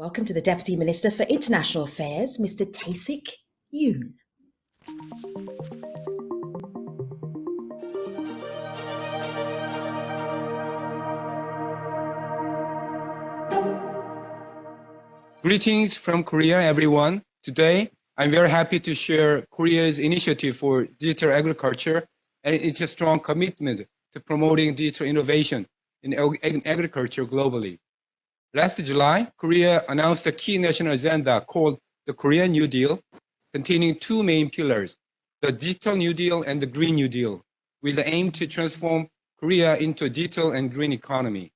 Welcome to the Deputy Minister for International Affairs, Mr. Taesik Yoon. Greetings from Korea, everyone. Today, I'm very happy to share Korea's initiative for digital agriculture and its strong commitment to promoting digital innovation in agriculture globally. Last July, Korea announced a key national agenda called the Korean New Deal, containing two main pillars, the Digital New Deal and the Green New Deal, with the aim to transform Korea into a digital and green economy.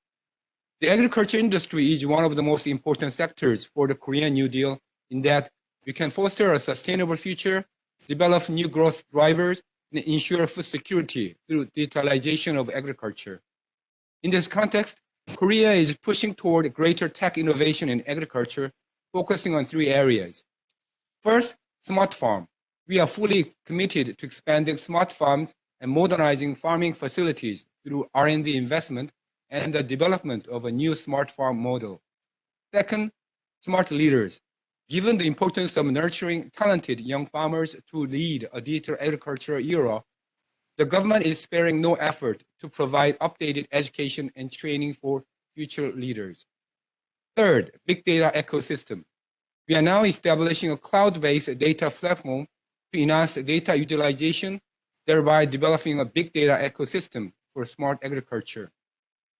The agriculture industry is one of the most important sectors for the Korean New Deal in that we can foster a sustainable future, develop new growth drivers, and ensure food security through digitalization of agriculture. In this context, Korea is pushing toward greater tech innovation in agriculture, focusing on three areas. First, smart farm. We are fully committed to expanding smart farms and modernizing farming facilities through R&D investment and the development of a new smart farm model. Second, smart leaders. Given the importance of nurturing talented young farmers to lead a digital agriculture era, the government is sparing no effort to provide updated education and training for future leaders. Third, big data ecosystem. We are now establishing a cloud-based data platform to enhance data utilization, thereby developing a big data ecosystem for smart agriculture.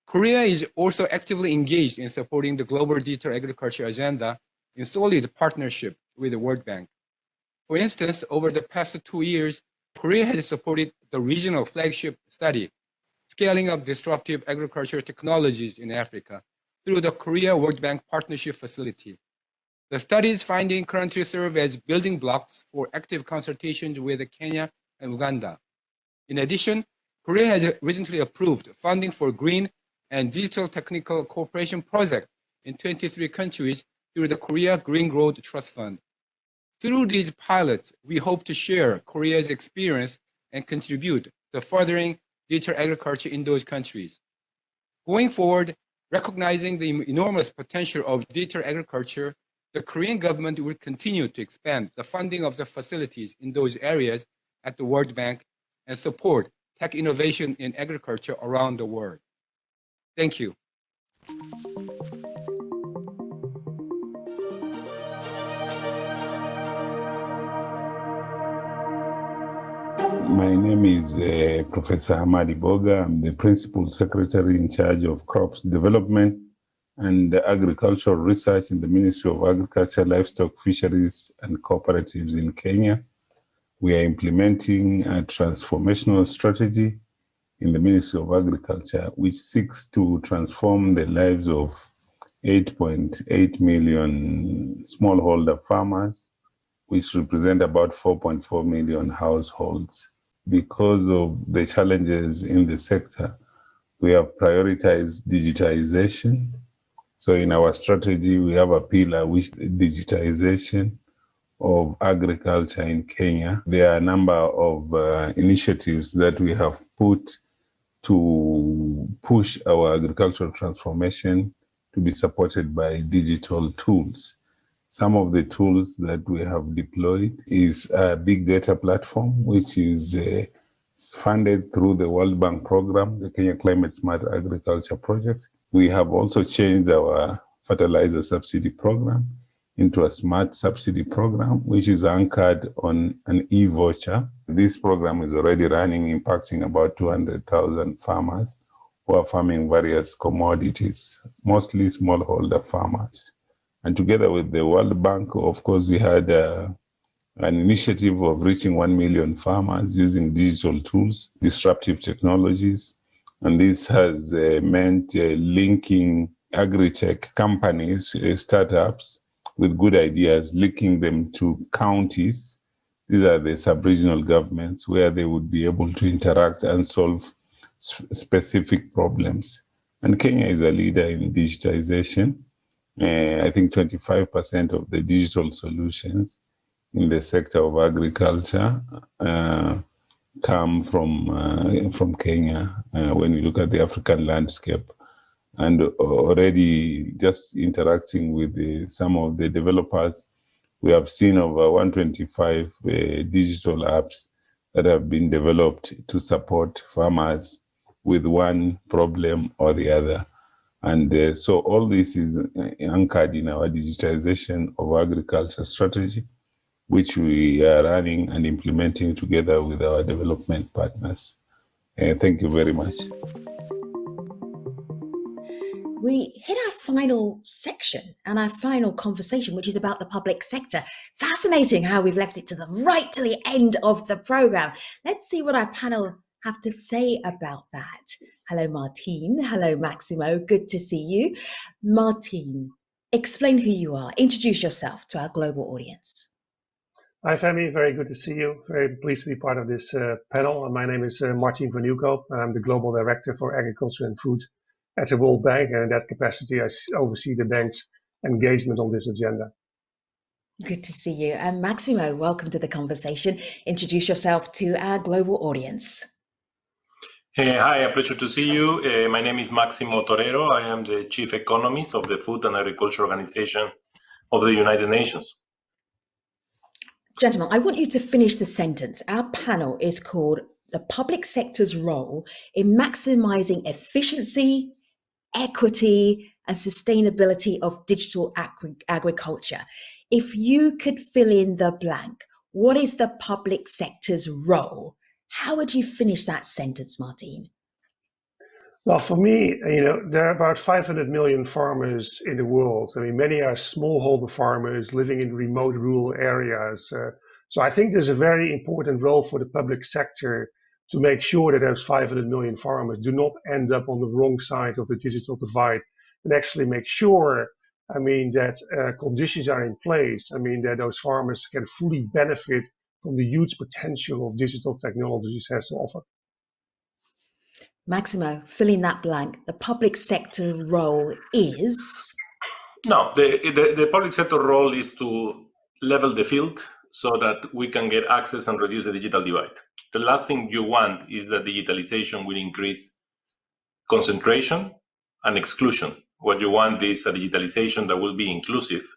Korea is also actively engaged in supporting the global digital agriculture agenda in solid partnership with the World Bank. For instance, over the past 2 years, Korea has supported the regional flagship study, Scaling Up Disruptive Agriculture Technologies in Africa, through the Korea World Bank Partnership Facility. The study's findings currently serve as building blocks for active consultations with Kenya and Uganda. In addition, Korea has recently approved funding for green and digital technical cooperation projects in 23 countries through the Korea Green Road Trust Fund. Through these pilots, we hope to share Korea's experience and contribute to furthering digital agriculture in those countries. Going forward, recognizing the enormous potential of digital agriculture, the Korean government will continue to expand the funding of the facilities in those areas at the World Bank and support tech innovation in agriculture around the world. Thank you. My name is Professor Hamadi Boga. I'm the Principal Secretary in charge of Crops Development and Agricultural Research in the Ministry of Agriculture, Livestock, Fisheries and Cooperatives in Kenya. We are implementing a transformational strategy in the Ministry of Agriculture, which seeks to transform the lives of 8.8 million smallholder farmers, which represent about 4.4 million households. Because of the challenges in the sector, we have prioritized digitization. So in our strategy, we have a pillar which is digitization of agriculture in Kenya. There are a number of initiatives that we have put to push our agricultural transformation to be supported by digital tools. Some of the tools that we have deployed is a big data platform, which is funded through the World Bank program, the Kenya Climate Smart Agriculture Project. We have also changed our fertilizer subsidy program into a smart subsidy program, which is anchored on an e-voucher. This program is already running, impacting about 200,000 farmers who are farming various commodities, mostly smallholder farmers. And together with the World Bank, of course, we had an initiative of reaching 1 million farmers using digital tools, disruptive technologies. And this has meant linking agri-tech companies, startups, with good ideas, linking them to counties. These are the sub-regional governments where they would be able to interact and solve specific problems. And Kenya is a leader in digitization. I think 25% of the digital solutions in the sector of agriculture come from Kenya when you look at the African landscape. And already just interacting with some of the developers, we have seen over 125 digital apps that have been developed to support farmers with one problem or the other. And so all this is anchored in our digitization of agriculture strategy, which we are running and implementing together with our development partners. Thank you very much. We hit our final section and our final conversation, which is about the public sector. Fascinating how we've left it to the end of the program. Let's see what our panel have to say about that. Hello, Martine. Hello, Maximo. Good to see you. Martine, explain who you are. Introduce yourself to our global audience. Hi, Femi. Very good to see you. Very pleased to be part of this panel. My name is Martien van Nieuwkoop. I'm the Global Director for Agriculture and Food at the World Bank. And in that capacity, I oversee the bank's engagement on this agenda. Good to see you. And Maximo, welcome to the conversation. Introduce yourself to our global audience. Hi, a pleasure to see you. My name is Maximo Torero. I am the Chief Economist of the Food and Agriculture Organization of the United Nations. Gentlemen, I want you to finish the sentence. Our panel is called The Public Sector's Role in Maximizing Efficiency, Equity, and Sustainability of Digital Agriculture. If you could fill in the blank, what is the public sector's role? How would you finish that sentence, Martine? Well, for me, there are about 500 million farmers in the world. I mean, many are smallholder farmers living in remote rural areas. So I think there's a very important role for the public sector to make sure that those 500 million farmers do not end up on the wrong side of the digital divide, and actually make sure, that conditions are in place. That those farmers can fully benefit from the huge potential of digital technologies has to offer. Maximo, fill in that blank. The public sector role is? No, the public sector role is to level the field so that we can get access and reduce the digital divide. The last thing you want is that digitalization will increase concentration and exclusion. What you want is a digitalization that will be inclusive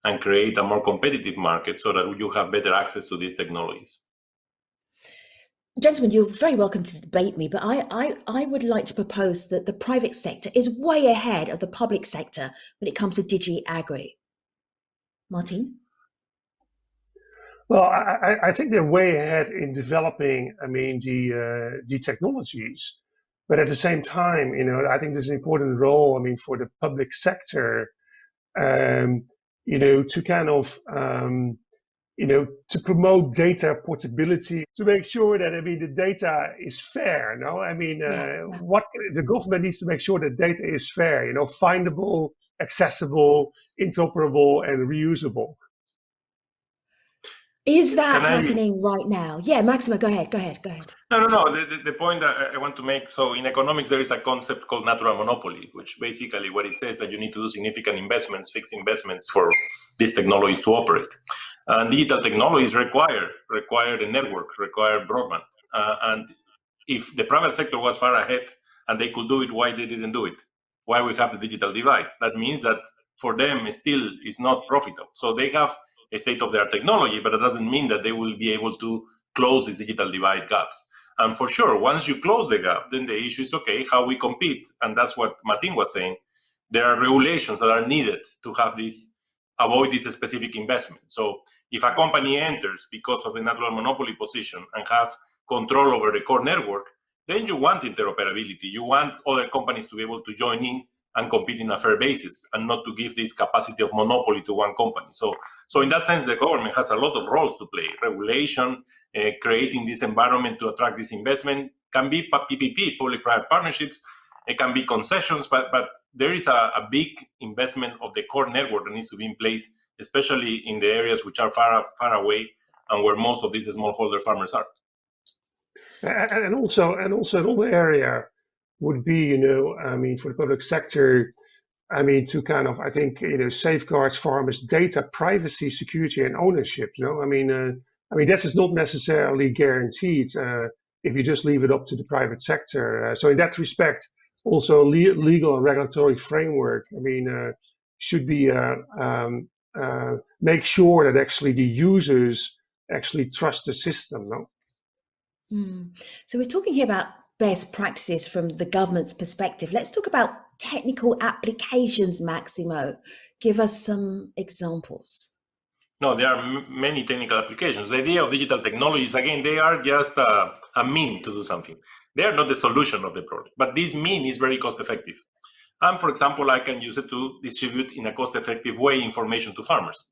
and create a more competitive market so that you have better access to these technologies. Gentlemen, you're very welcome to debate me, but I would like to propose that the private sector is way ahead of the public sector when it comes to digi-agri. Martine? Well, I think they're way ahead in developing, the technologies. But at the same time, I think there's an important role, for the public sector, to kind of, to promote data portability, to make sure that, the data is fair, what the government needs to make sure that data is fair, findable, accessible, interoperable, and reusable. Is that happening right now? Yeah, Maximo, go ahead. No. The point that I want to make, so in economics, there is a concept called natural monopoly, which basically what it says that you need to do significant investments, fixed investments for these technologies to operate. And digital technologies require a network, require broadband. And if the private sector was far ahead and they could do it, why they didn't do it? Why we have the digital divide? That means that for them, it still is not profitable. So they have a state-of-the-art technology, but it doesn't mean that they will be able to close these digital divide gaps. And for sure, once you close the gap, then the issue is, okay, how we compete. And that's what Martin was saying. There are regulations that are needed to have this, avoid this specific investment. So if a company enters because of the natural monopoly position and have control over the core network, then you want interoperability. You want other companies to be able to join in and compete in a fair basis and not to give this capacity of monopoly to one company. So in that sense, the government has a lot of roles to play. Regulation, creating this environment to attract this investment, can be PPP, public-private partnerships, it can be concessions, but there is a big investment of the core network that needs to be in place, especially in the areas which are far away and where most of these smallholder farmers are. And also another area would be, for the public sector, to kind of, I think, safeguards farmers' data privacy, security, and ownership. That is not necessarily guaranteed if you just leave it up to the private sector. So in that respect, also legal and regulatory framework. I mean, should be make sure that actually the users actually trust the system. No? So we're talking here about best practices from the government's perspective. Let's talk about technical applications, Maximo. Give us some examples. No, there are many technical applications. The idea of digital technologies, again, they are just a mean to do something. They are not the solution of the problem, but this mean is very cost effective. And for example, I can use it to distribute in a cost effective way information to farmers.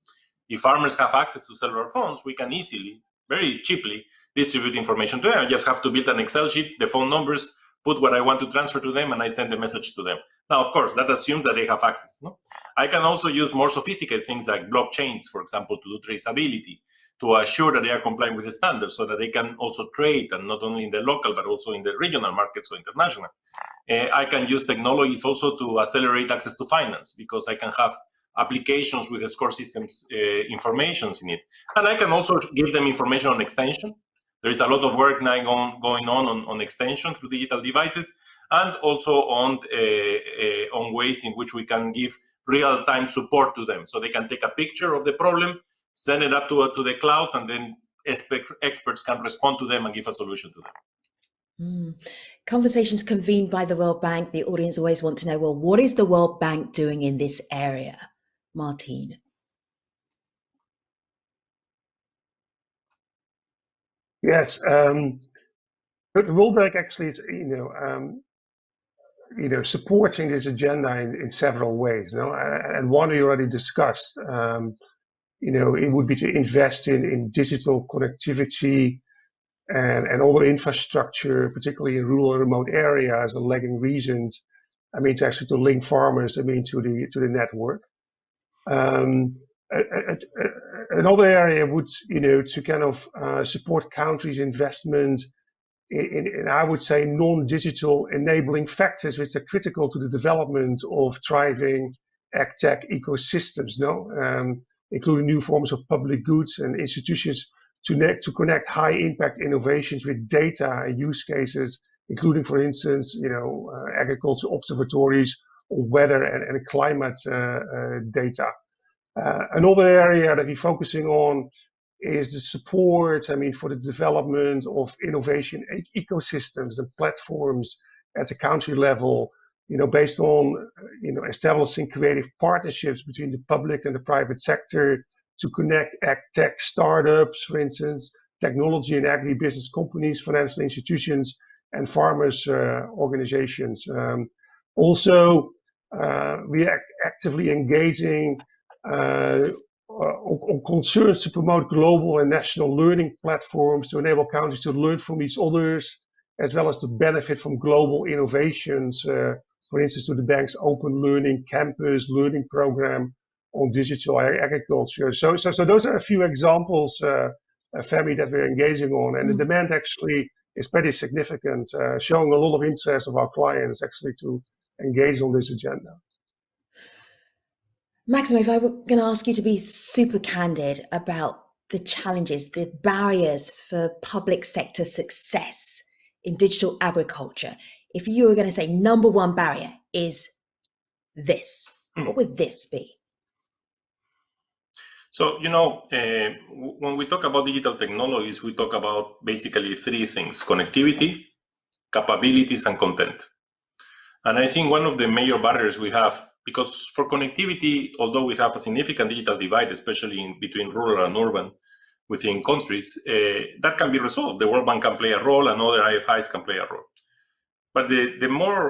If farmers have access to cellular phones, we can easily, very cheaply, distribute information to them. I just have to build an Excel sheet, the phone numbers, put what I want to transfer to them, and I send the message to them. Now, of course, that assumes that they have access. No? I can also use more sophisticated things like blockchains, for example, to do traceability, to assure that they are complying with the standards so that they can also trade, and not only in the local, but also in the regional markets or international. I can use technologies also to accelerate access to finance, because I can have applications with the score systems informations in it. And I can also give them information on extension. There is a lot of work now going on extension through digital devices, and also on ways in which we can give real-time support to them. So they can take a picture of the problem, send it up to the cloud, and then experts can respond to them and give a solution to them. Conversations convened by the World Bank. The audience always want to know, well, what is the World Bank doing in this area? Martine. Yes, the World Bank actually is, supporting this agenda in several ways. And one we already discussed. It would be to invest in digital connectivity and all the infrastructure, particularly in rural and remote areas and lagging regions. I mean, to link farmers, to the network. Another area would, to kind of support countries' investment in I would say, non-digital enabling factors which are critical to the development of thriving ag-tech ecosystems, including new forms of public goods and institutions to connect high-impact innovations with data and use cases, including, for instance, agriculture observatories or weather and climate data. Another area that we're focusing on is the support, for the development of innovation ecosystems and platforms at the country level, based on, establishing creative partnerships between the public and the private sector to connect ag-tech startups, for instance, technology and agribusiness companies, financial institutions, and farmers' organizations. Also, we are actively engaging on concerns to promote global and national learning platforms to enable countries to learn from each others, as well as to benefit from global innovations, for instance, to the bank's open learning campus learning program on digital agriculture. So those are a few examples, Femi, that we're engaging on, and the demand actually is pretty significant, showing a lot of interest of our clients actually to engage on this agenda. Maximo, if I were going to ask you to be super candid about the challenges, the barriers for public sector success in digital agriculture, if you were going to say number one barrier is this, what would this be? So, when we talk about digital technologies, we talk about basically three things: connectivity, capabilities, and content. And I think one of the major barriers we have, because for connectivity, although we have a significant digital divide, especially between rural and urban within countries, that can be resolved. The World Bank can play a role, and other IFIs can play a role. But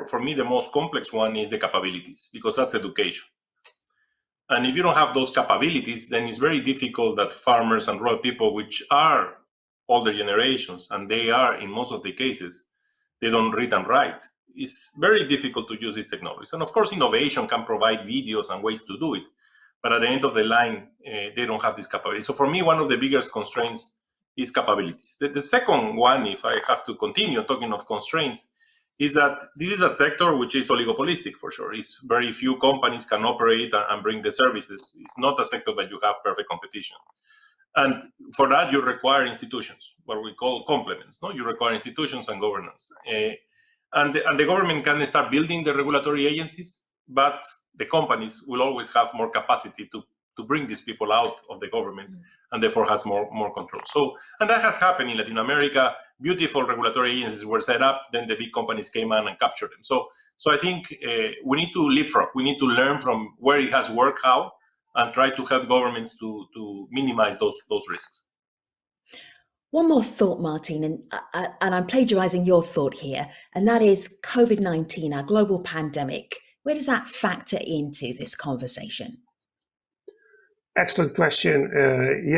for me, the most complex one is the capabilities, because that's education. And if you don't have those capabilities, then it's very difficult that farmers and rural people, which are older generations, and they are in most of the cases, they don't read and write. It's very difficult to use these technologies. And of course, innovation can provide videos and ways to do it. But at the end of the line, they don't have this capability. So for me, one of the biggest constraints is capabilities. The second one, if I have to continue talking of constraints, is that this is a sector which is oligopolistic for sure. It's very few companies can operate and bring the services. It's not a sector that you have perfect competition. And for that, you require institutions, what we call complements. No, you require institutions and governance. And the government can start building the regulatory agencies, but the companies will always have more capacity to bring these people out of the government, and therefore has more control. So, and that has happened in Latin America. Beautiful regulatory agencies were set up, then the big companies came in and captured them. So I think we need to leapfrog. We need to learn from where it has worked out and try to help governments to minimize those risks. One more thought, Martin, and I'm plagiarizing your thought here, and that is COVID-19, our global pandemic. Where does that factor into this conversation? Excellent question.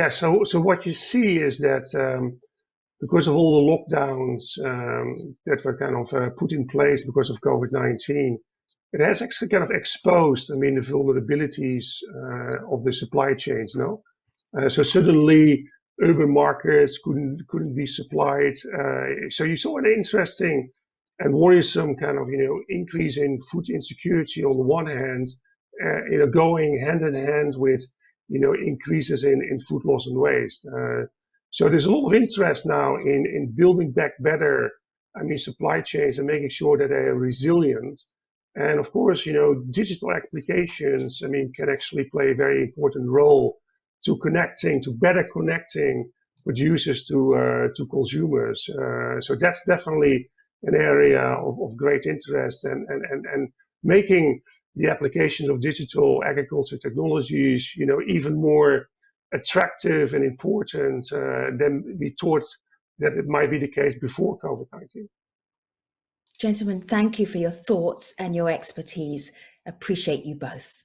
So what you see is that because of all the lockdowns that were kind of put in place because of COVID-19, it has actually kind of exposed, the vulnerabilities of the supply chains. So suddenly urban markets couldn't be supplied. So you saw an interesting and worrisome kind of increase in food insecurity on the one hand, going hand in hand with increases in food loss and waste. So there's a lot of interest now in building back better, supply chains and making sure that they are resilient. And of course, digital applications, can actually play a very important role to better connecting producers to consumers. So that's definitely an area of great interest, and making the applications of digital agriculture technologies, even more attractive and important than we thought that it might be the case before COVID-19. Gentlemen, thank you for your thoughts and your expertise. Appreciate you both.